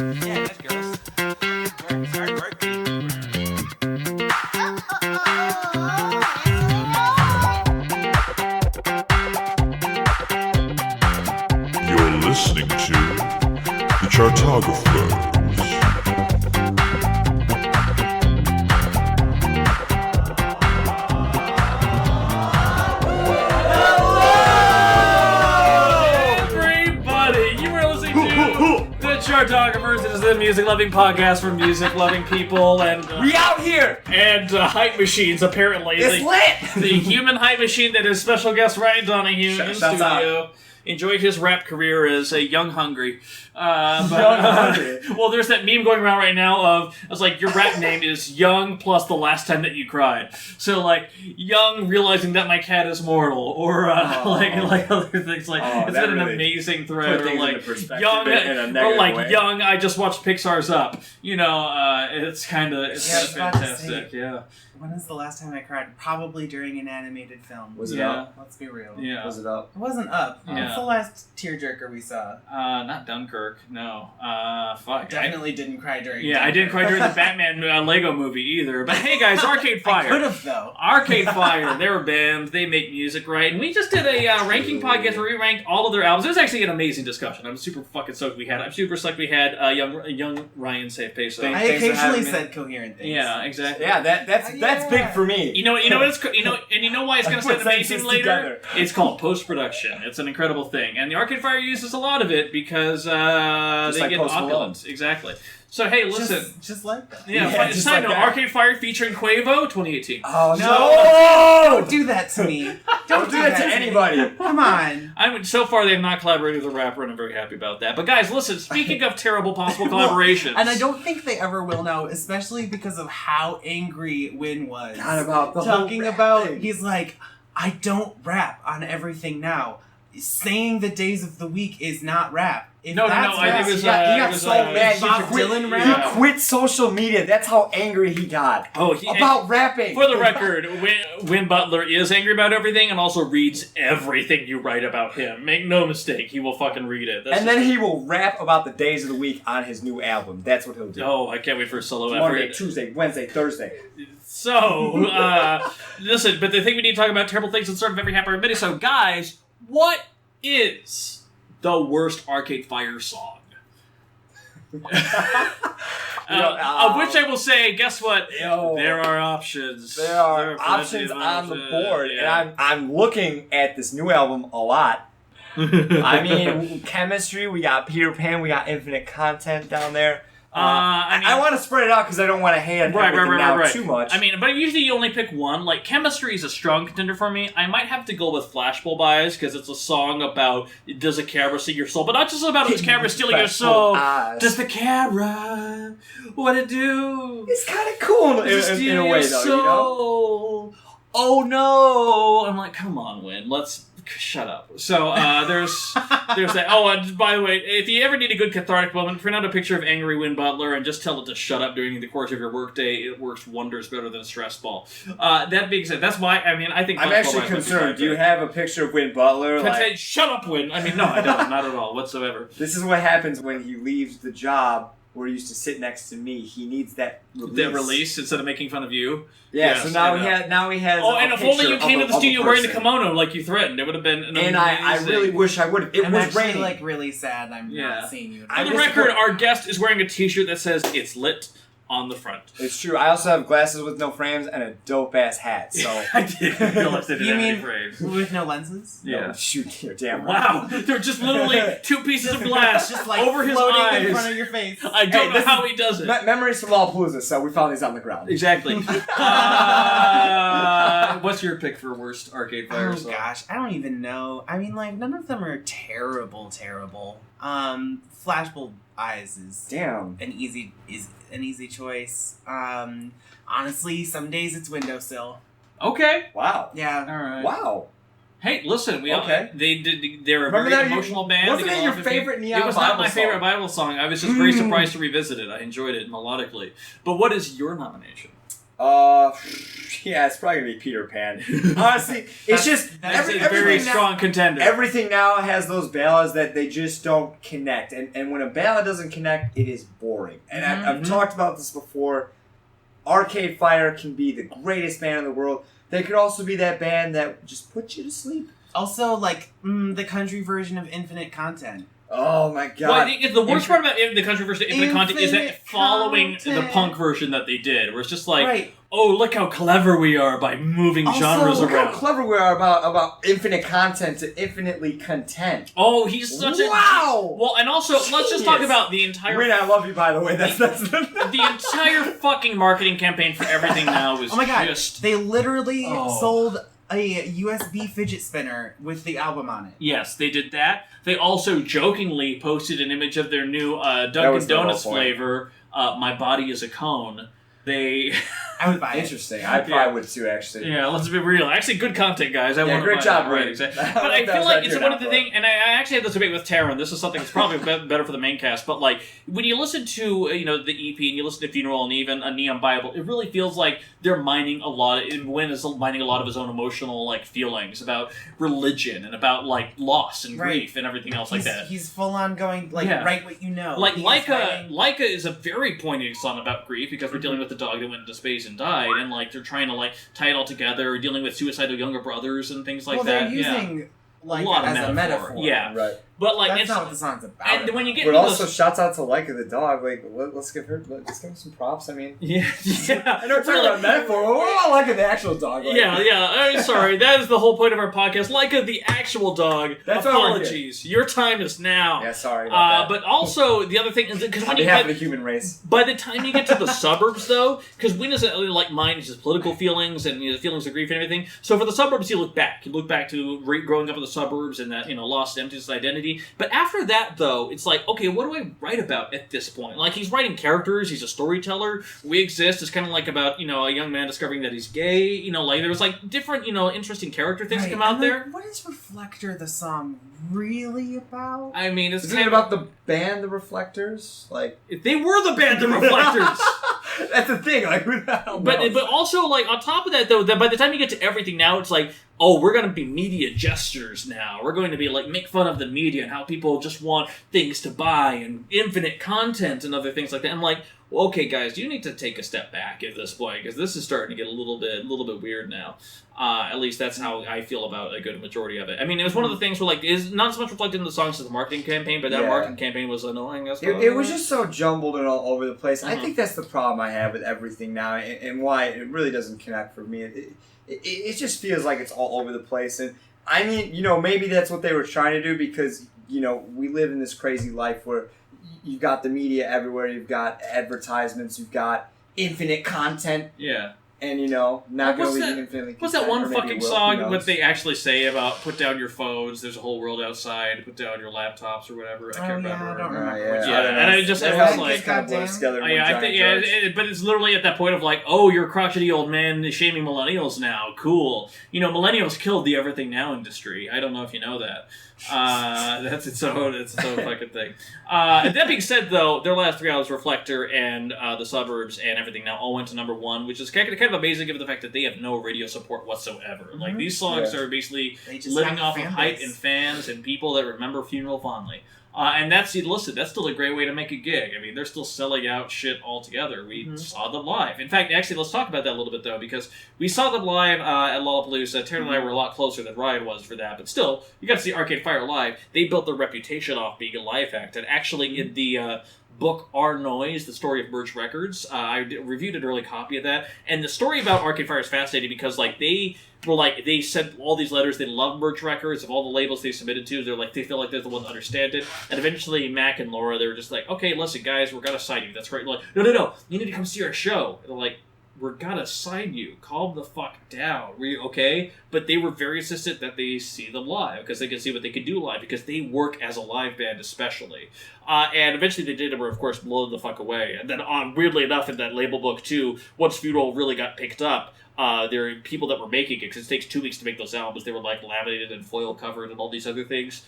Yeah, that's girls. Hard work. You're listening to the Chartographers. Chartographers, it is the music-loving podcast for music-loving people and We out here! And hype machines. Apparently, It's lit! The human hype machine that is special guest Ryan Donahue in studio. Enjoyed his rap career as a young hungry. Well, there's that meme going around right now of, I was like, your rap name is Young plus the last time that you cried. So, like, Young realizing that my cat is mortal, or like other things. Like, it's been an amazing thread. Or like Young, or like way. Young. I just watched Pixar's Up. You know, it's kind of fantastic. Yeah. When was the last time I cried? Probably during an animated film. Was it Up? Let's be real. Yeah. Was it Up? It wasn't Up. Yeah. What's the last tearjerker we saw? Not Dunkirk. No. Fuck. Definitely didn't cry during. Yeah, Dunkirk. I didn't cry during the Batman Lego movie either. But hey, guys, Arcade Fire. I could have though. Arcade Fire. They're a band. They make music, right? And we just did a ranking podcast where we ranked all of their albums. It was actually an amazing discussion. I'm super fucking stoked we had. I'm super stoked we had young Ryan Save Peso. I occasionally said coherent things. Yeah, exactly. Yeah, that's big for me. You know why it's going to sound amazing later? Together. It's called post-production. It's an incredible thing, and the Arcade Fire uses a lot of it because they like get opulence. Exactly. So hey, listen. Just like that. Yeah, just side like note, that. Arcade Fire featuring Quavo, 2018. Oh No! Don't do that to me. Don't do that to anybody. Come on. So far, they have not collaborated with a rapper, and I'm very happy about that. But guys, listen. Speaking of terrible possible collaborations, And I don't think they ever will now, especially because of how angry Win was. God, about the talking whole about. thing. He's like, I don't rap on everything now. Saying the days of the week is not rap. If No, that's I think rap, it was. He got it was, so mad. Bob He quit, Dylan rap? he Yeah. quit social media. That's how angry he got. Oh, about rapping. For the record, Win Butler is angry about everything and also reads everything you write about him. Make no mistake, he will fucking read it. And then he will rap about the days of the week on his new album. That's what he'll do. Oh, I can't wait for a solo Monday, effort. Tuesday, Wednesday, Thursday. So, listen, but the thing we need to talk about, terrible things in sort of every half hour minute. So, guys, what is the worst Arcade Fire song? Of which I will say, guess what? There are options. There are plenty options of on the options. board, Yeah. and I'm looking at this new album a lot. I mean, chemistry. We got Peter Pan. We got infinite content down there. I want to spread it out because I don't want to hate on everything now too much. I mean, but usually you only pick one. Like, chemistry is a strong contender for me. I might have to go with Flashbulb Eyes because it's a song about does a camera see your soul, but not just about this camera stealing your soul. Does the camera what it do? It's kind of cool in a way, though. You know? Oh no! I'm like, come on, Win. Let's shut up. So there's that. Oh, and by the way, if you ever need a good cathartic moment, print out a picture of angry Win Butler and just tell it to shut up during the course of your workday. It works wonders better than a stress ball. That being said, that's why I think I'm actually concerned. Do you have a picture of Win Butler? Like, shut up, Win. I mean, no, I don't. Not at all whatsoever. This is what happens when he leaves the job where he used to sit next to me. He needs that release. That release instead of making fun of you. Yeah. Yes, so now he has. Oh, and if only you came to the studio wearing the person. kimono like you threatened, it would have been. An and I really wish I would have. It I'm was actually raining. like really sad. I'm not seeing you. For the record, our guest is wearing a T-shirt that says "It's lit" on the front. It's true. I also have glasses with no frames and a dope ass hat. So I didn't realize they didn't You have any mean frames. with no lenses? Yeah. No, shoot, you're damn right. Wow, they're just literally two pieces of glass Just like over his floating eyes. in front of your face. I don't know how he does it. Memories from Lollapalooza, so we found these on the ground. Exactly. What's your pick for worst Arcade Fire song? Gosh, I don't even know. I mean, like, none of them are terrible. Flashbulb Eyes is Damn. an easy choice. Honestly, some days it's Windowsill. Okay. Wow. Yeah. All right. Wow. Hey, listen, they're a Remember very that? emotional band. Wasn't They that get your along favorite Neon It was not Bible my favorite song? Bible song. I was just very surprised to revisit it. I enjoyed it melodically. But what is your nomination? Yeah, it's probably gonna be Peter Pan. Honestly, it's just that's a very strong contender. Everything now has those ballads that they just don't connect, and when a ballad doesn't connect, it is boring. And I've talked about this before. Arcade Fire can be the greatest band in the world. They could also be that band that just puts you to sleep. Also, like the country version of Infinite Content. Oh my god! Well, I think the worst part about the country version of Infinite Content is that following the punk version that they did, where it's just like, oh, look how clever we are by moving genres look around. How clever we are about infinite content to infinitely content. Oh, he's such a well, and also let's just talk about the entire. Rita, I love you, by the way. That's the entire fucking marketing campaign for everything now is. Oh my god! They literally sold a USB fidget spinner with the album on it. Yes, they did that. They also jokingly posted an image of their new Dunkin' Donuts flavor, My Body is a Cone. I would buy it. Interesting. I probably would too, actually. Yeah, let's be real. Actually, good content, guys. Great job, right? Exactly. But I feel like it's one of the things, and I actually had this debate with Taran. This is something that's probably better for the main cast. But like when you listen to the EP and you listen to Funeral and even a Neon Bible, it really feels like they're mining a lot. Wynn is mining a lot of his own emotional like feelings about religion and about like loss and grief and everything else like that. He's full on going write what you know. Like Li-iees is a very poignant song about grief because we're dealing with the dog that went into space and died, and like they're trying to like tie it all together, dealing with suicidal younger brothers and things like that. They're using like as a metaphor. Yeah, right. But like that's not what the song's about. And when you get but also shouts out to Leica the dog. Like let's give her some props. I mean, yeah. I know we're talking about metaphor. What about Leica the actual dog? Like, yeah. Sorry, that is the whole point of our podcast. Leica the actual dog. That's apologies. Your time is now. Yeah, sorry about that. But also the other thing is because when you have the human race. By the time you get to the suburbs, though, because Wynn doesn't really like mind his political feelings and feelings of grief and everything. So for the suburbs, you look back. You look back to growing up in the suburbs and that lost emptiness identity. But after that, though, it's like, okay, what do I write about at this point? Like, he's writing characters, he's a storyteller. We Exist is kind of like about, a young man discovering that he's gay. Like, there's, like, different, interesting character things come out there. What is Reflector, the song, really about? I mean, it's kind of about the band, the Reflectors? Like, they were the band, the Reflectors! That's the thing, like, who the hell knows? But also, like, on top of that, though, by the time you get to everything now, it's like, oh, we're going to be media jesters now. We're going to be, like, make fun of the media and how people just want things to buy and infinite content and other things like that. I'm like, well, okay, guys, you need to take a step back at this point because this is starting to get a little bit weird now. At least that's how I feel about a good majority of it. I mean, it was one of the things where, like, is not so much reflected in the songs as the marketing campaign, but that marketing campaign was annoying as well. It was just so jumbled and all over the place. I think that's the problem I have with everything now and why it really doesn't connect for me. It just feels like it's all over the place. And I mean, maybe that's what they were trying to do because, we live in this crazy life where you've got the media everywhere, you've got advertisements, you've got infinite content. Yeah. And, not going to be infinitely What's that one fucking song what they actually say about put down your phones, there's a whole world outside, put down your laptops or whatever? I can't remember. I don't remember. And I just was like... kind of blurs together but it's literally at that point of like, oh, you're a crotchety old man shaming millennials now. Cool. Millennials killed the everything now industry. I don't know if you know that. That's its own fucking thing. That being said, though, their last 3 albums, Reflector and The Suburbs and Everything Now, all went to number 1, which is kind of amazing given the fact that they have no radio support whatsoever. Mm-hmm. Like, these songs are basically living off of hype and fans and people that remember Funeral fondly. And that's still a great way to make a gig. I mean, they're still selling out shit altogether. We saw them live. In fact, actually, let's talk about that a little bit, though, because we saw them live at Lollapalooza. Taran and I were a lot closer than Ryan was for that, but still, you got to see Arcade Fire live. They built their reputation off being a live act, and actually in the book Our Noise, the story of Merch Records, I reviewed an early copy of that, and the story about Arcade Fire is fascinating because, like, they sent all these letters. They love Merch Records of all the labels they submitted to. They feel like they're the ones that understand it. And eventually, Mac and Laura, they were just like, okay, listen, guys, we're gonna sign you. That's great. They're like, no, you need to come see our show. And they're like, we're gonna sign you. Calm the fuck down. Were you okay? But they were very insistent that they see them live because they can see what they can do live because they work as a live band especially. And eventually they did, of course, blow the fuck away. And then, weirdly enough, in that label book too, once Funeral really got picked up, there are people that were making it, because it takes 2 weeks to make those albums. They were like laminated and foil covered and all these other things.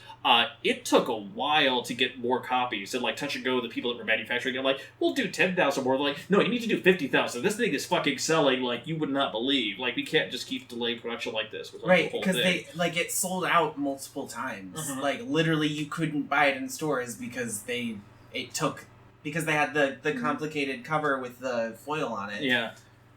It took a while to get more copies. And like Touch and Go, the people that were manufacturing, they're like, we'll do 10,000 more. They're like, no, you need to do 50,000. This thing is fucking selling like you would not believe. Like, we can't just keep delaying production like this. With, like, right, because it sold out multiple times. Mm-hmm. Like, literally, you couldn't buy it in stores because they had the complicated cover with the foil on it. Yeah.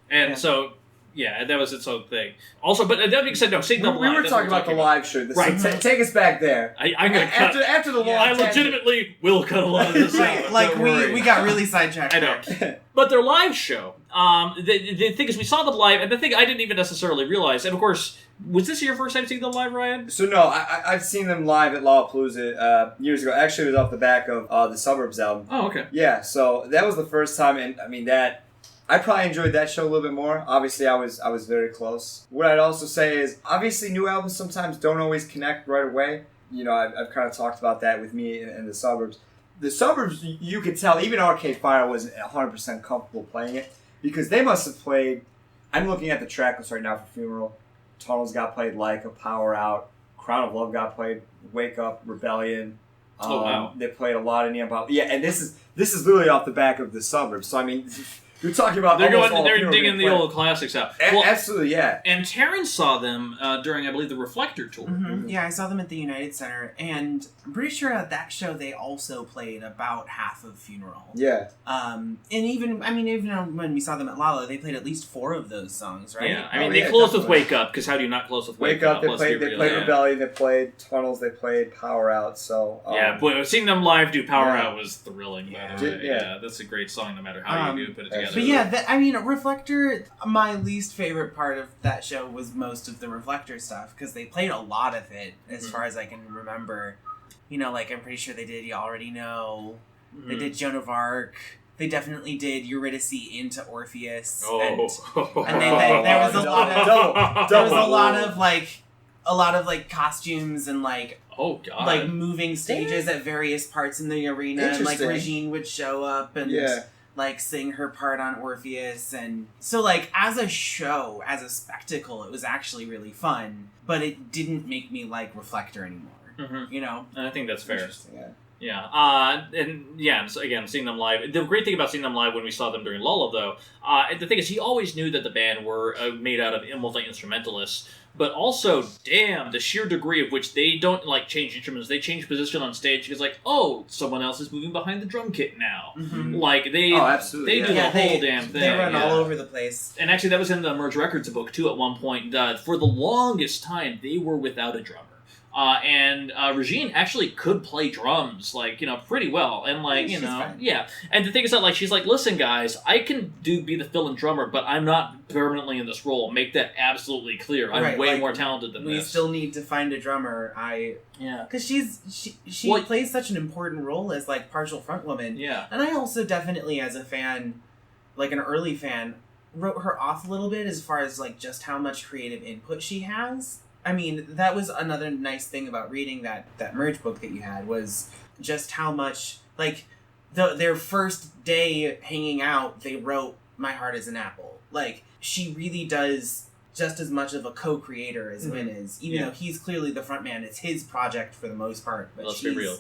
And so... Yeah, that was its own thing. Also, but that being said, no, seeing them live. We were talking about the live show. Right. Take us back there. I'm going to cut. After the long I legitimately will cut a lot of this out. Like, we got really sidetracked. I know. But their live show, the thing is, we saw them live, and the thing I didn't even necessarily realize, and of course, was this your first time seeing them live, Ryan? So no, I've seen them live at Lollapalooza years ago. Actually, it was off the back of the Suburbs album. Oh, okay. Yeah, so that was the first time, and I mean I probably enjoyed that show a little bit more. Obviously, I was very close. What I'd also say is, obviously, new albums sometimes don't always connect right away. You know, I've kind of talked about that with me and the Suburbs. The Suburbs, you could tell, even Arcade Fire wasn't 100% comfortable playing it, because they must have played, I'm looking at the track list right now for Funeral. Tunnels got played, Like a Power Out, Crown of Love got played, Wake Up, Rebellion. Oh, wow. They played a lot of Neon Pop. Yeah, and this is literally off the back of the Suburbs. So, I mean... You're talking about they're digging the old classics out. Well, absolutely, yeah. And Taran saw them during, I believe, the Reflector tour. Mm-hmm. Yeah, I saw them at the United Center, and I'm pretty sure at that show they also played about half of Funeral. Yeah. And even when we saw them at Lala, they played at least 4 of those songs, right? Yeah, I mean, they closed with Wake Up, because how do you not close with Wake Up? They played Rebellion, they played Tunnels, they played Power Out, so... yeah, boy, seeing them live do Power Out was thrilling, by the way. Yeah, that's a great song, no matter how you do put it together. But yeah, Reflector, my least favorite part of that show was most of the Reflector stuff, because they played a lot of it, as far as I can remember. You know, like, I'm pretty sure they did You Already Know, they did Joan of Arc, they definitely did Eurydice into Orpheus, and then there was a lot of costumes and oh god, like moving stages at various parts in the arena, and like Regine would show up and like sing her part on Orpheus, and so like as a show, as a spectacle, it was actually really fun, but it didn't make me like Reflector anymore. You know, and I think that's fair. Yeah. So again, seeing them live. The great thing about seeing them live when we saw them during Lolla, though, the thing is, he always knew that the band were made out of multi-instrumentalists, but also, damn, the sheer degree of which they don't like change instruments. They change position on stage because, like, oh, someone else is moving behind the drum kit now. Like they do the whole damn thing. They run all over the place. And actually, that was in the Merge Records book too. At one point, for the longest time, they were without a drummer. And Regine actually could play drums, like, you know, pretty well. And, like, you know, yeah. And the thing is that, like, she's like, listen, guys, I can be the fill-in drummer, but I'm not permanently in this role. Make that absolutely clear. I'm way more talented than this. We still need to find a drummer. Because she plays such an important role as, like, partial front woman. Yeah. And I also definitely, as a fan, like an early fan, wrote her off a little bit as far as, like, just how much creative input she has. I mean, that was another nice thing about reading that Merge book that you had, was just how much, like, their first day hanging out, they wrote My Heart is an Apple. Like, she really does just as much of a co-creator as Vin is, even though he's clearly the front man. It's his project for the most part, but let's be real,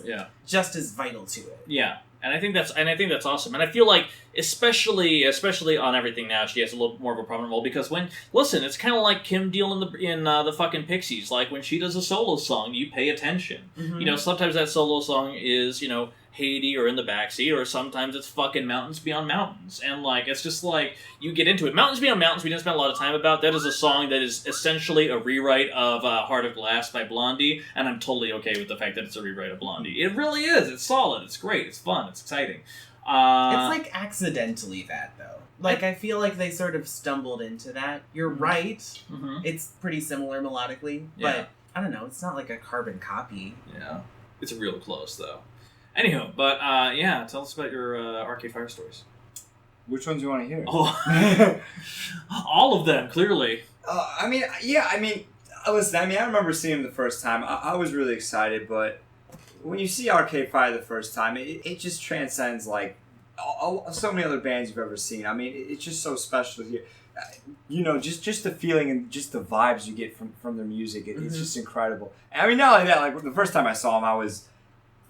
just as vital to it. Yeah. And I think that's awesome. And I feel like, especially on Everything Now, she has a little more of a prominent role, because it's kind of like Kim Deal in the fucking Pixies. Like, when she does a solo song, you pay attention. You know, sometimes that solo song is, you know, Haiti or In the Backseat, or sometimes it's fucking Mountains Beyond Mountains. And, like, it's just like, you get into it. Mountains Beyond Mountains, we didn't spend a lot of time about. That is a song that is essentially a rewrite of Heart of Glass by Blondie, and I'm totally okay with the fact that it's a rewrite of Blondie. It really is. It's solid. It's great. It's fun. It's exciting. It's like accidentally that, though. Like, I feel like they sort of stumbled into that. You're right. It's pretty similar melodically, but I don't know. It's not like a carbon copy. Yeah. It's real close, though. Anywho, but tell us about your Arcade Fire stories. Which ones do you want to hear? Oh. All of them, clearly. Listen, I remember seeing them the first time. I was really excited, but when you see Arcade Fire the first time, it just transcends, like, so many other bands you've ever seen. I mean, it's just so special to hear. just the feeling and just the vibes you get from their music. It's just incredible. And I mean, not only that, like the first time I saw them, I was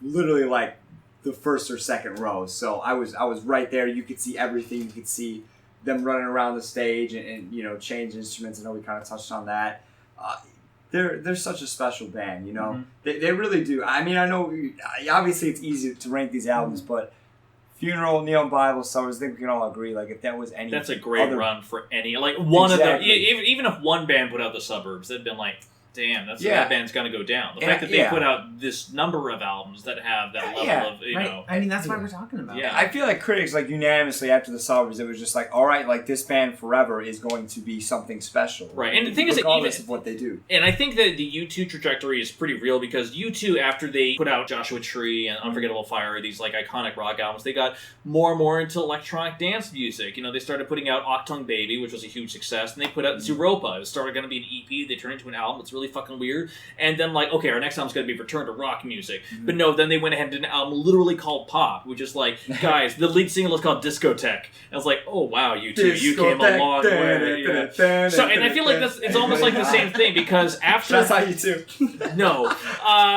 literally like the first or second row. So I was right there. You could see everything. You could see them running around the stage and change instruments. I know we kind of touched on that. They're such a special band, They really do. I mean, I know obviously it's easy to rank these albums, but Funeral, Neon Bible, Summers, I think we can all agree, like, if that was any... That's a great run for any... Like, one of them... Even if one band put out the Suburbs, they'd been like, damn, that band's going to go down. The fact that they put out this number of albums that have that level of, know... I mean, that's what we're talking about. Yeah, I feel like critics, like, unanimously after the Suburbs, it was just like, all right, like, this band forever is going to be something special. Right, and the thing is that regardless of what they do. And I think that the U2 trajectory is pretty real, because U2, after they put out Joshua Tree and Unforgettable Fire, these, like, iconic rock albums, they got more and more into electronic dance music. They started putting out Octung Baby, which was a huge success, and they put out Zeropa. It started going to be an EP, they turned it into an album. It's really fucking weird. And then, like, okay, our next album's going to be Return to Rock Music. But no, then they went ahead and did an album literally called Pop, which is like, guys, the lead single is called Discotheque. And I was like, oh, wow, you came a long way. So, and I feel like it's almost like the same thing, because after... That's how U2. No.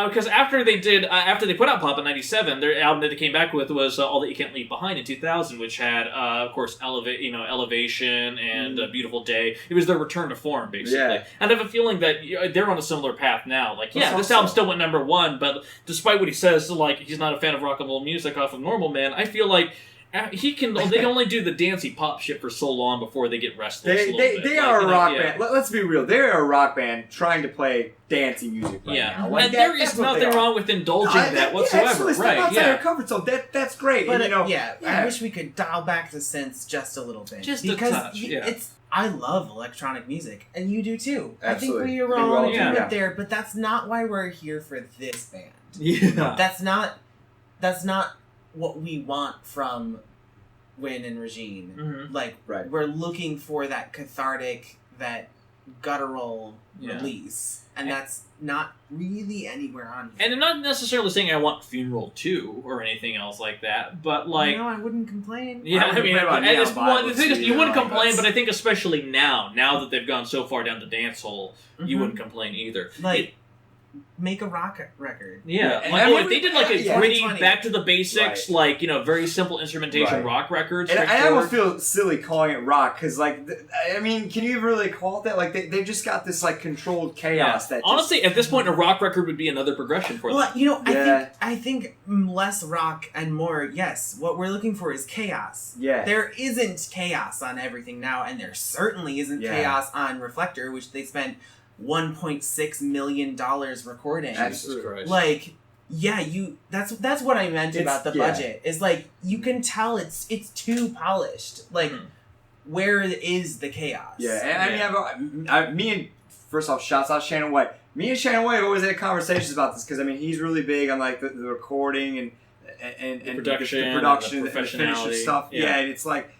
Because after they put out Pop in 97, their album that they came back with was All That You Can't Leave Behind in 2000, which had, of course, Elevation and Beautiful Day. It was their return to form, basically. Yeah. And I have a feeling that they're on a similar path now. Like, this album still went number one, but despite what he says, like, he's not a fan of rock and roll music off of Normal Man, I feel like they can only do the dancey pop shit for so long before they get restless a little bit. They are a rock band. Let's be real. They're a rock band trying to play dancey music right now. Like, and there is nothing wrong with indulging that whatsoever. Right, outside their comfort zone. That's great. But, I wish we could dial back the synths just a little bit. Just because a touch, I love electronic music, and you do too. Absolutely. I think we are all in agreement there, but that's not why we're here for this band. Yeah. That's not what we want from Win and Regine. Mm-hmm. Like, we're looking for that cathartic, that guttural release, and that's not really anywhere on here. And I'm not necessarily saying I want Funeral 2 or anything else like that, but like... No, I wouldn't complain. Yeah, I mean, the thing is, you wouldn't complain, but I think especially now that they've gone so far down the dance hole, you wouldn't complain either. Like, make a rock record. Yeah. If they did like a gritty, back to the basics, like, very simple instrumentation rock records. And I almost feel silly calling it rock, because, like, I mean, can you even really call it that? Like, they've just got this, like, controlled chaos that honestly, at this point, a rock record would be another progression for them. Well, I think less rock and more, yes, what we're looking for is chaos. Yeah. There isn't chaos on everything now, and there certainly isn't chaos on Reflector, which they spent $1.6 million recording. Absolutely. Like, that's what I meant about the budget. Is like, you can tell it's too polished. Like, where is the chaos? Yeah, and I mean, first off, shouts out Shannon White. Me and Shannon White always had conversations about this, because I mean, he's really big on like the recording and the production, and the professionality stuff. Yeah, and it's like,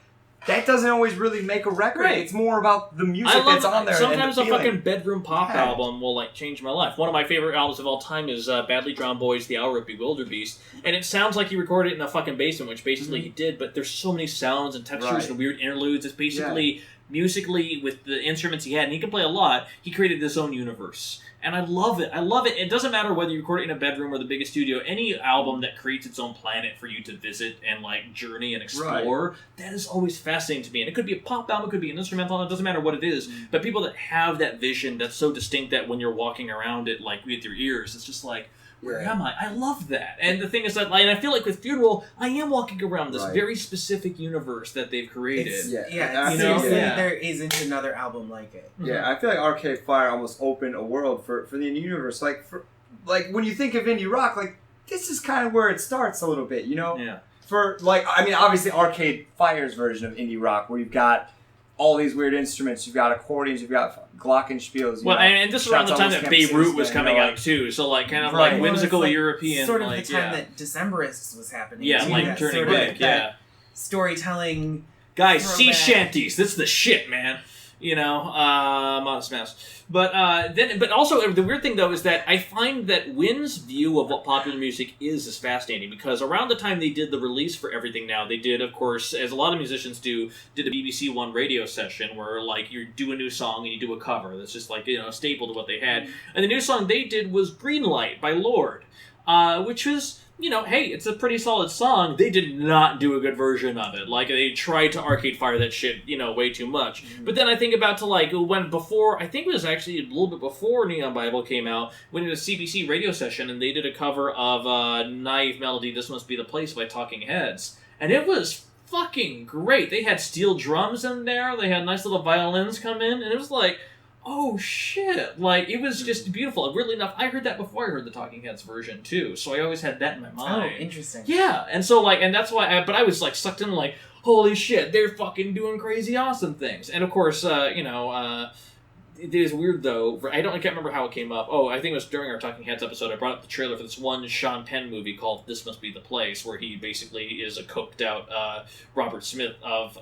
that doesn't always really make a record. Right. It's more about the music that's on there. Sometimes a fucking bedroom pop album will like change my life. One of my favorite albums of all time is Badly Drawn Boys, The Hour of Bewilderbeast. And it sounds like he recorded it in a fucking basement, which basically he did, but there's so many sounds and textures and weird interludes. It's basically musically, with the instruments he had, and he can play a lot, he created his own universe. And I love it. It doesn't matter whether you record it in a bedroom or the biggest studio. Any album that creates its own planet for you to visit and like journey and explore, that is always fascinating to me. And it could be a pop album, it could be an instrumental, it doesn't matter what it is. But people that have that vision that's so distinct that when you're walking around it like with your ears, it's just like, where am I? I love that. And the thing is that, and I feel like with Funeral, I am walking around this very specific universe that they've created. There isn't another album like it. Yeah, I feel like Arcade Fire almost opened a world for the indie universe. Like, when you think of indie rock, like, this is kind of where it starts a little bit, Yeah. For, like, I mean, obviously Arcade Fire's version of indie rock, where you've got all these weird instruments, you've got accordions, you've got glockenspiels. Well, and this was around the time that Beirut was coming out too, so like kind of like whimsical European, sort of like, the time that Decemberists was happening. Yeah, too, like turning back. Storytelling, guys, sea shanties. This is the shit, man. Modest Mouse. But also the weird thing though is that I find that Wynn's view of what popular music is fascinating, because around the time they did the release for Everything Now, they did, of course, as a lot of musicians do, did a BBC One radio session where like you do a new song and you do a cover. That's just like a staple to what they had. And the new song they did was Green Light by Lorde, which was, hey, it's a pretty solid song. They did not do a good version of it. Like, they tried to Arcade Fire that shit, way too much. But then I think about I think it was actually a little bit before Neon Bible came out, when it was a CBC radio session, and they did a cover of Naive Melody, This Must Be the Place by Talking Heads. And it was fucking great. They had steel drums in there, they had nice little violins come in, and it was like, oh shit, like, it was just beautiful. Weirdly enough, I heard that before I heard the Talking Heads version too, so I always had that in my mind. Oh, interesting. Yeah, and so and that's why I was sucked in holy shit, they're fucking doing crazy awesome things. And of course, it is weird though, I can't remember how it came up. Oh, I think it was during our Talking Heads episode, I brought up the trailer for this one Sean Penn movie called This Must Be the Place, where he basically is a coked out Robert Smith of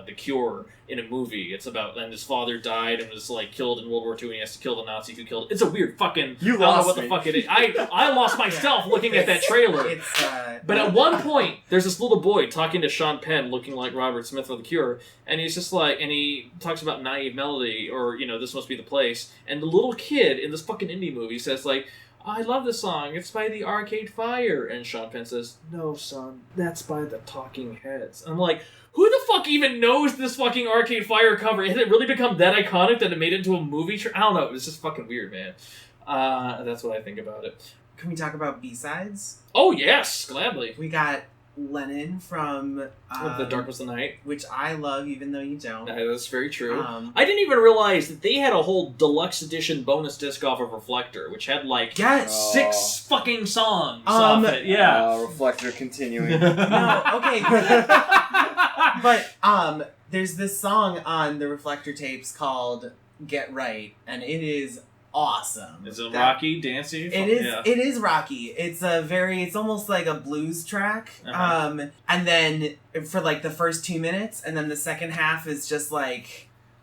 The Cure in a movie. It's about, and his father died and was killed in World War II, and he has to kill the Nazi who killed. It's a weird fucking. You lost. I don't know what the fuck it is. I lost myself looking at that trailer. But at one point, there's this little boy talking to Sean Penn, looking like Robert Smith of The Cure, and he's just and he talks about Naive Melody, or This Must Be the Place, and the little kid in this fucking indie movie says I love this song, it's by the Arcade Fire, and Sean Penn says, no son, that's by the Talking Heads. And I'm like, who the fuck even knows this fucking Arcade Fire cover? Has it really become that iconic that it made it into a movie? I don't know, it's just fucking weird, man. That's what I think about it. Can we talk about B-sides? Oh yes, gladly. We got Lennon from The Darkness of the Night, which I love, even though you don't. That's very true. I didn't even realize that they had a whole deluxe edition bonus disc off of Reflector, which had 6 fucking songs off it. Yeah, Reflector continuing. No, okay, but there's this song on the Reflector tapes called "Get Right," and it is awesome. Is it rocky, dancey? It is. Yeah. It is rocky. It's it's almost like a blues track. And then for the first 2 minutes, and then the second half is just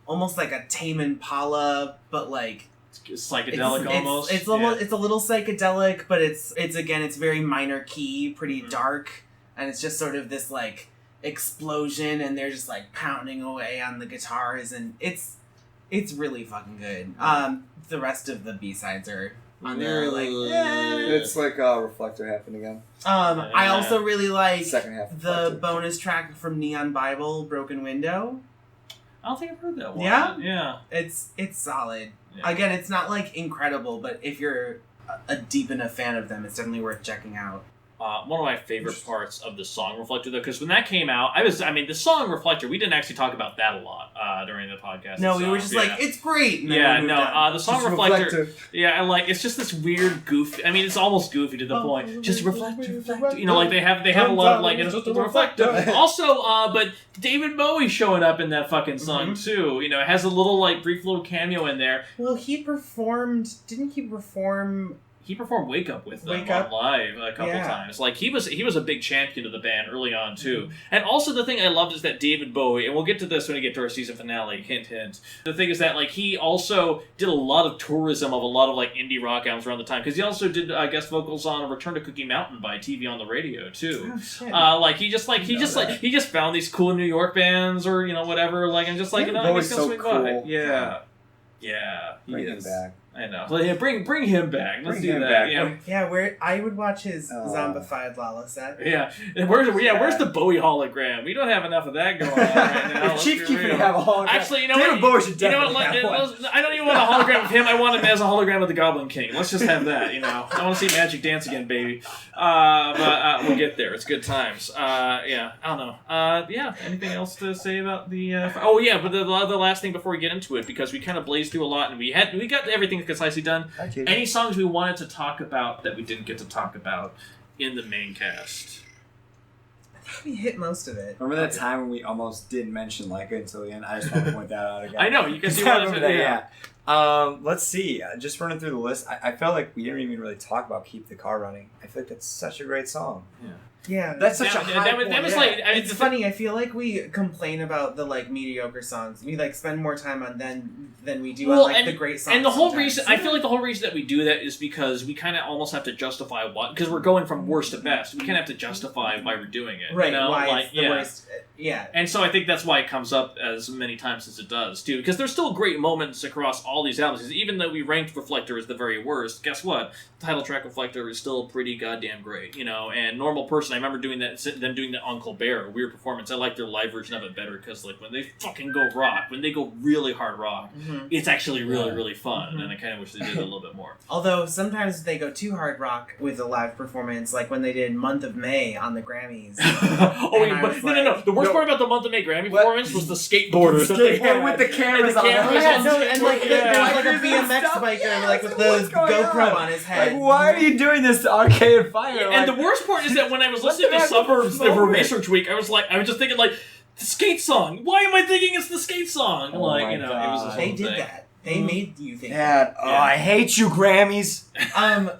almost like a Tame Impala, but psychedelic almost. It's almost it's a little psychedelic, but it's very minor key, pretty dark, and it's just sort of this explosion, and they're just pounding away on the guitars, and it's really fucking good. The rest of the B-sides are on there, It's Reflector happened again. I also really like second half the bonus track from Neon Bible, Broken Window. I don't think I've heard that one. Yeah? Yeah. It's solid. Yeah. Again, it's not incredible, but if you're a deep enough fan of them, it's definitely worth checking out. One of my favorite parts of the song Reflector, though, because when that came out, the song Reflector, we didn't actually talk about that a lot during the podcast. No, we were just it's great. The song Reflector, it's just this weird goof. It's almost goofy to the point. Just Reflector. They have a lot of it's just a reflector. Also, but David Bowie showing up in that fucking song too. It has a little brief little cameo in there. Well, didn't he perform? He performed "Wake Up" with them on live a couple times. He was a big champion of the band early on too. And also the thing I loved is that David Bowie, and we'll get to this when we get to our season finale. Hint, hint. The thing is that he also did a lot of tourism of a lot of indie rock albums around the time, because he also did guest vocals on "Return to Cookie Mountain" by TV on the Radio too. Oh, shit. He just found these cool New York bands or whatever and just Bowie's so cool. Yeah. Bring him back. I know. Bring him back. Let's do that. Back. Yeah, I would watch his zombified Lala set. Yeah. And where's the Bowie hologram? We don't have enough of that going on right now. Chief Keef would have a hologram. Actually, you know David what? Bowie should definitely have one. I don't even want a hologram of him. I want him as a hologram of the Goblin King. Let's just have that, I want to see Magic dance again, baby. But we'll get there. It's good times. I don't know. Anything else to say about the... but the last thing before we get into it, because we kind of blazed through a lot, and we got everything concisely done. Any songs we wanted to talk about that we didn't get to talk about in the main cast? I think we hit most of it. Remember that time when we almost didn't mention Leica until the end? I just want to point that out again. I know, you can see what let's see. Just running through the list, I felt like we didn't even really talk about "Keep the Car Running." I feel like that's such a great song. Yeah. Yeah. That's such a high point. That was like... It's funny, I feel like we complain about the, like, mediocre songs. We, like, spend more time on them than we do on, like, the great songs. And the whole reason... I feel like the whole reason that we do that is because we kind of almost have to justify what... Because we're going from worst to best. We kind of have to justify why we're doing it. Right, you know? why like, it's the worst. Yeah. And so I think that's why it comes up as many times as it does, too. Because there's still great moments across all these albums. Because even though we ranked Reflector as the very worst, guess what? The title track Reflector is still pretty goddamn great, you know? And Normal Person, I remember doing them doing that on Colbert, a weird performance. I like their live version of it better because, like, when they fucking go rock, when they go really hard rock, it's actually really, really fun. And I kind of wish they did it a little bit more. Although sometimes they go too hard rock with a live performance, like when they did Month of May on the Grammys. No. The worst part about the Month of May Grammy performance was the skateboarders. With the cameras on. And like there's like a BMX biker like with the GoPro on his head. Like, why are you doing this to Arcade Fire? And the worst part is that when I was listening to Suburbs for Research Week, I was just thinking like, the skate song. Why am I thinking it's the skate song? Oh my it was this They whole did thing. that. They made you think. Dad, I hate you, Grammys.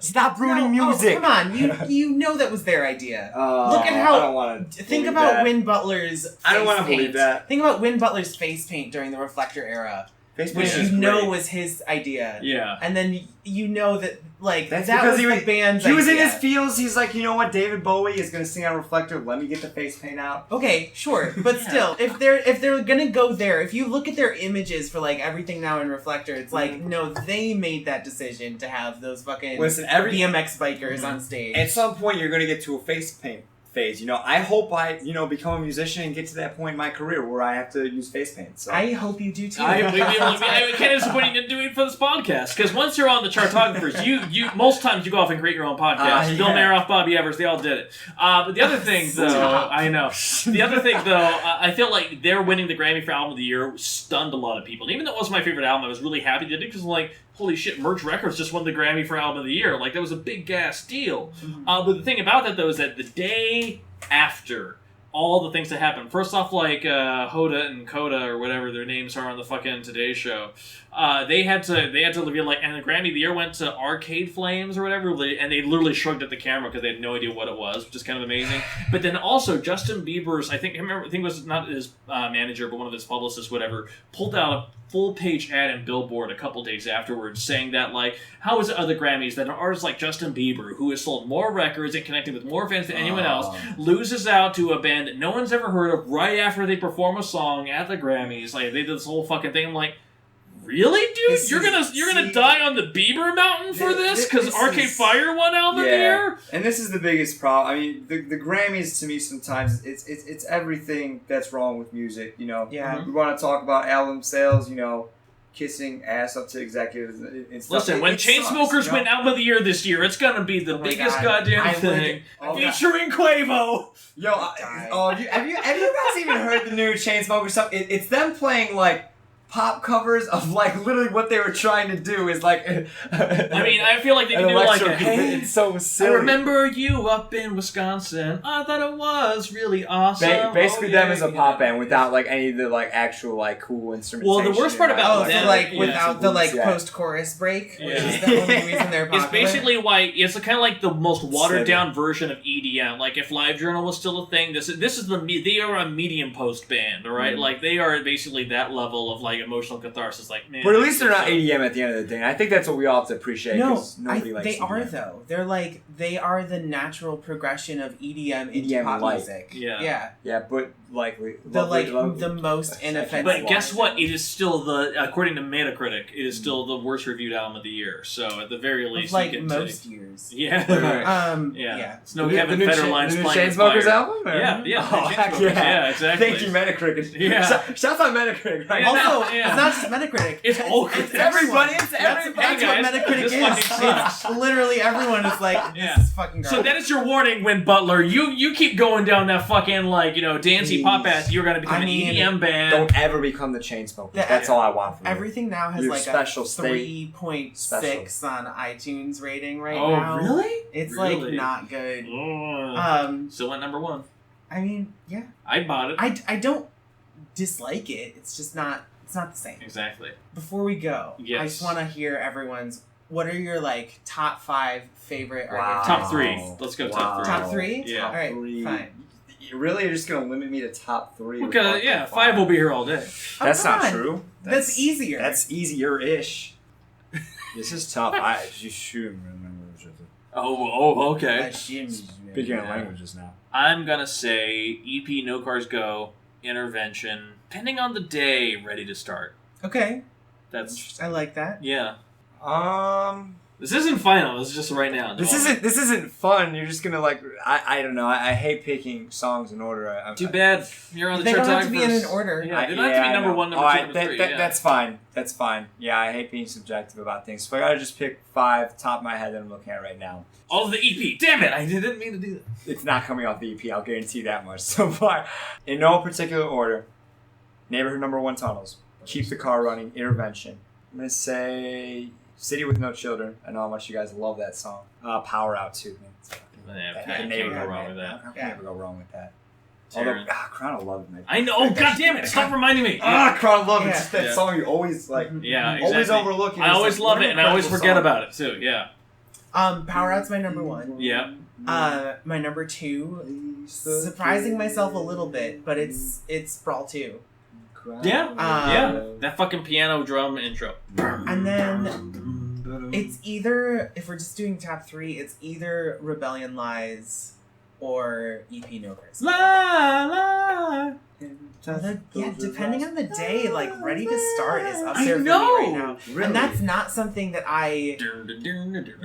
Stop ruining music. Oh, come on, you know that was their idea. Look at how. I don't want to. Think about Win Butler's. I don't want to believe that. Think about Win Butler's face paint during the Reflector era. Which you know was his idea. Yeah. And then you know that, like, that's that because was the band's idea. He was in his feels. He's like, you know what, David Bowie is going to sing on Reflector. Let me get the face paint out. Okay, sure. But still, if they're going to go there, if you look at their images for, like, everything now in Reflector, it's like, no, they made that decision to have those fucking BMX bikers on stage. At some point, you're going to get to a face paint phase. You know, I hope I, become a musician and get to that point in my career where I have to use face paint. So. I hope you do too. I kind of disappointed you to do it for this podcast because once you're on the Chartographers, you most times you go off and create your own podcast. Bill Maroff, Bobby Evers, they all did it. But the other thing, though, I know. The other thing, though, I feel like their winning the Grammy for Album of the Year stunned a lot of people. And even though it wasn't my favorite album, I was really happy they did it because, like, holy shit, Merge Records just won the Grammy for Album of the Year. Like, that was a big gas deal. But the thing about that, though, is that the day after all the things that happened, first off, like, Hoda and Coda, or whatever their names are on the fucking Today Show, they had to reveal, like, and the Grammy of the Year went to Arcade Flames or whatever, and they literally shrugged at the camera because they had no idea what it was, which is kind of amazing. But then also, Justin Bieber's, I think it was not his manager, but one of his publicists, whatever, pulled out a full-page ad in Billboard a couple days afterwards saying that, like, how is it other Grammys that an artist like Justin Bieber, who has sold more records and connected with more fans than anyone else, loses out to a band that no one's ever heard of right after they perform a song at the Grammys? Like, they did this whole fucking thing. I'm like, really, dude? You're gonna die on the Bieber mountain for this? Because Arcade Fire won Album of the Year? And this is the biggest problem. I mean, the Grammys, to me, sometimes, it's everything that's wrong with music, you know? Yeah. We want to talk about album sales, kissing ass up to executives and stuff. Listen, when Chainsmokers win Album of the Year this year, it's gonna be the biggest goddamn thing. Featuring Quavo. Yo, have you guys even heard the new Chainsmokers stuff? It's them playing, like, pop covers of, like, literally what they were trying to do is, like... I mean, I feel like they can do, like, it's so silly. I remember you up in Wisconsin. I thought it was really awesome. Basically, them as a pop band without, like, any of the, like, actual, like, cool instrumentation. Well, the worst part about them... without the, like, post-chorus break, which is the only reason they're popular. It's basically why... It's kind of like the most watered-down version of EDM. Like, if LiveJournal was still a thing, this is they are a medium post band, all right? Like, they are basically that level of, like, emotional catharsis, like, man. But at least they're not EDM at the end of the day. And I think that's what we all have to appreciate. No, nobody likes they EDM. are though. They are the natural progression of EDM into pop music. Yeah. Yeah, but likely the most inoffensive. But guess what? It is still according to Metacritic, it is still the worst reviewed album of the year. So at the very least, like most years. Yeah. Yeah. It's no Kevin Federline's playing Chainsmokers album. Yeah. Yeah, exactly. Thank you, Metacritic. Yeah. Shout out Metacritic. Right? Also, it's not just Metacritic. It's all it's everybody. It's everybody. That's what Metacritic is. It's literally everyone is like, this is fucking garbage. So that is your warning, Win Butler. You keep going down that fucking, like, dancey pop ass. You're gonna become an EDM band. Don't ever become the Chainsmokers. That's all I want from you. Everything now has like special a 3.6 on iTunes rating now. Oh, really? It's like not good. Still went number 1. I mean, yeah. I bought it. I don't dislike it. It's just not. It's not the same. Exactly. Before we go, yes. I just want to hear everyone's what are your like top 5 favorite artists? Top 3. Let's go top 3. Top 3? Yeah. All right, fine. You really are just going to limit me to top 3? Okay, yeah, 5 will be here all day. That's not true. That's easier. That's easier-ish. This is tough. I just shoot. Oh, okay. Speaking of languages now. I'm gonna say EP No Cars Go, Intervention, depending on the day, Ready to Start. Okay. That's I like that. Yeah. This isn't final. This is just right now. This isn't fun. You're just gonna like. I don't know. I hate picking songs in order. Too bad. You're on the They chart. don't have to be in an order. Yeah, they don't have to be number 1, number 2, number 3. That's fine. That's fine. Yeah, I hate being subjective about things. So I gotta just pick 5 top of my head that I'm looking at right now. All of the EP. Damn it! I didn't mean to do that. It's not coming off the EP. I'll guarantee that much so far. In no particular order. Neighborhood Number 1 Tunnels. Keep the Car Running. Intervention. I'm gonna say City with No Children. I know how much you guys love that song. Power Out too. Can't go wrong with that. How can you ever go wrong with that? Taran. Although, Crown of Love. I know. God damn it! Stop reminding me. Crown of Love. Yeah. It's just that song you always like. Yeah, exactly. Always overlook it. I always love it, and I always forget about it too. Yeah. Power Out's my number 1. Yeah. My number 2, surprising myself a little bit, but it's Brawl 2. Yeah. Yeah. That fucking piano drum intro. And then it's either, if we're just doing top 3, it's either Rebellion Lies or EP No Cars. Yeah, depending on the day, like Ready to Start is up there for me right now. Really? And that's not something that I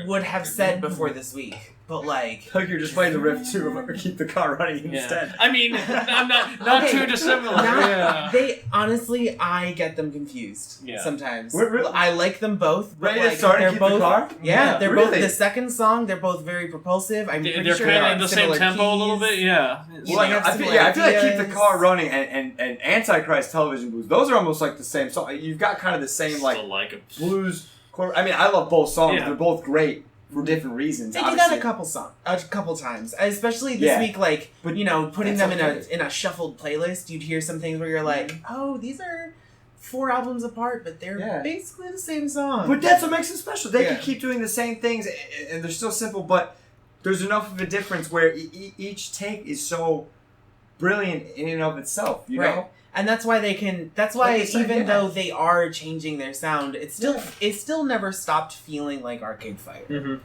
would have said before this week. But like you're just playing the riff too, or Keep the Car Running instead. I mean, I'm not Okay. too dissimilar. They honestly, I get them confused sometimes. I like them both. But Ready to Start and Keep the Car? Yeah, they're really? both the second song. They're both very propulsive. I'm pretty They're sure kind of they're in the similar same tempo keys. a little bit. Yeah. You Well, have I similar feel like Keep the ideas. Car Running and Antichrist Television Blues. Those are almost like the same song. You've got kind of the same like Still like 'em. blues. I mean, I love both songs. Yeah. They're both great for different reasons. They did that a couple times, especially this week. Like, But putting them that's in a shuffled playlist. You'd hear some things where you're like, "Oh, these are 4 albums apart, but they're basically the same song." But that's what makes them special. They can keep doing the same things, and they're still simple. But there's enough of a difference where each take is so brilliant in and of itself. You know. And that's why they can. That's why Like you said, even though they are changing their sound, it still never stopped feeling like Arcade Fire. Mm-hmm.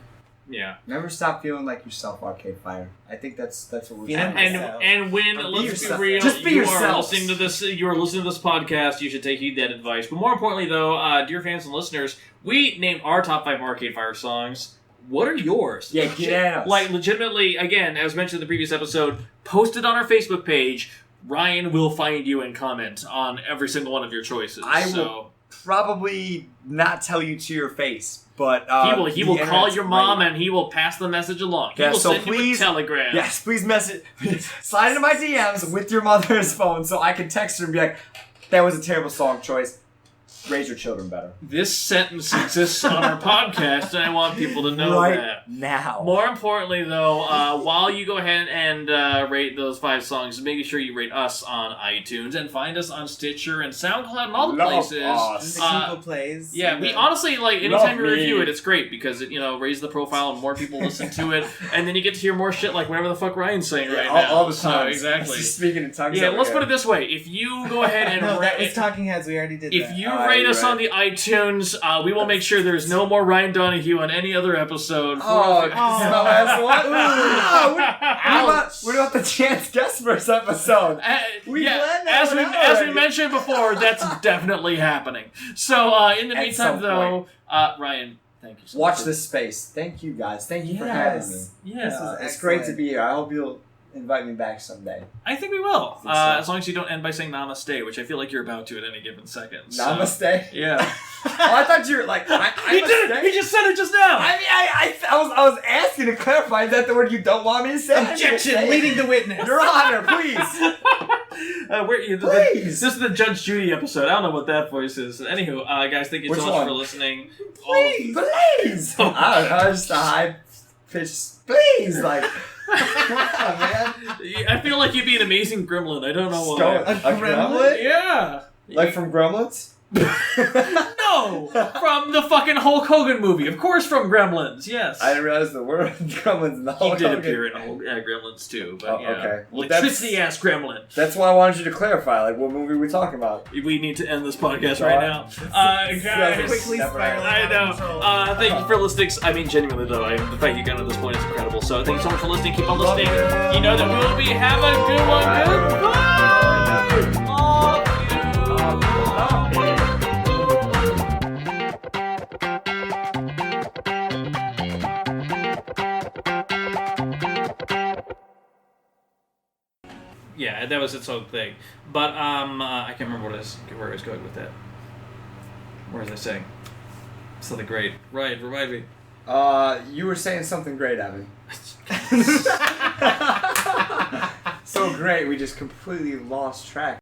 Yeah. Never stop feeling like yourself, Arcade Fire. I think that's what we're Feeling saying. myself. And when let's yourself. be real, Just be you yourselves. are listening to this. You are listening to this podcast. You should take heed to that advice. But more importantly, though, dear fans and listeners, we named our top 5 Arcade Fire songs. What are yours? Yeah, get at us. Like legitimately, again, as mentioned in the previous episode, post it on our Facebook page. Ryan will find you and comment on every single one of your choices. I will probably not tell you to your face, but he will call your mom and he will pass the message along. He will send you a telegram. Yes, please slide into my DMs with your mother's phone so I can text her and be like, "That was a terrible song choice. Raise your children better." This sentence exists on our podcast, and I want people to know that. Now. More importantly, though, while you go ahead and rate those 5 songs, make sure you rate us on iTunes and find us on Stitcher and SoundCloud and all the places. Google plays. Yeah, we honestly, like, anytime you review it, it's great because it, raises the profile and more people listen to it, and then you get to hear more shit like whatever the fuck Ryan's saying right now. All the time. So, exactly. Speaking in tongues. Yeah, let's put it this way. If you go ahead and No, that was Talking Heads. We already did that. If you rate us on the iTunes, we will make sure there's no more Ryan Donahue on any other episode. This is my last one. What about the Chance Guest Verse episode? As we mentioned before, that's definitely happening. So, in the meantime, though, Ryan, thank you so much. Watch this space. Thank you, guys. Thank you for having me. Yeah. It's great to be here. I hope you'll invite me back someday. I think we will. So. As long as you don't end by saying namaste, which I feel like you're about to at any given second. So. Namaste? Yeah. I thought you were like, He did it! He just said it just now! I mean, I was asking to clarify. Is that the word you don't want me to say? Objection! Leading the witness. Your Honor, please. Please. This is the Judge Judy episode. I don't know what that voice is. Anywho, guys, thank you so much for listening. Please. I don't know, just a high pitch. Please, like. Come on, man. I feel like you'd be an amazing gremlin. I don't know why. A gremlin? Yeah. Like from Gremlins? No! From the fucking Hulk Hogan movie. Of course from Gremlins, yes. I didn't realize the word Gremlins in the Hulk He Hogan. did appear in Gremlins too, but yeah. Okay. Well, Electricity-ass Gremlin. That's why I wanted you to clarify, like, what movie we're talking about. We need to end this podcast right now. Guys, quickly spiraling I out know. of control. Thank you for listening. I mean, genuinely though, the fact you got to this point is incredible. So thank you so much for listening. Keep on listening. You know that we will be. Have a good one. Goodbye. Love you. Yeah, that was its own thing. But I can't remember where I was going with that. Where was I saying? Something great. Ryan, remind me. You were saying something great, Evan. So great, we just completely lost track.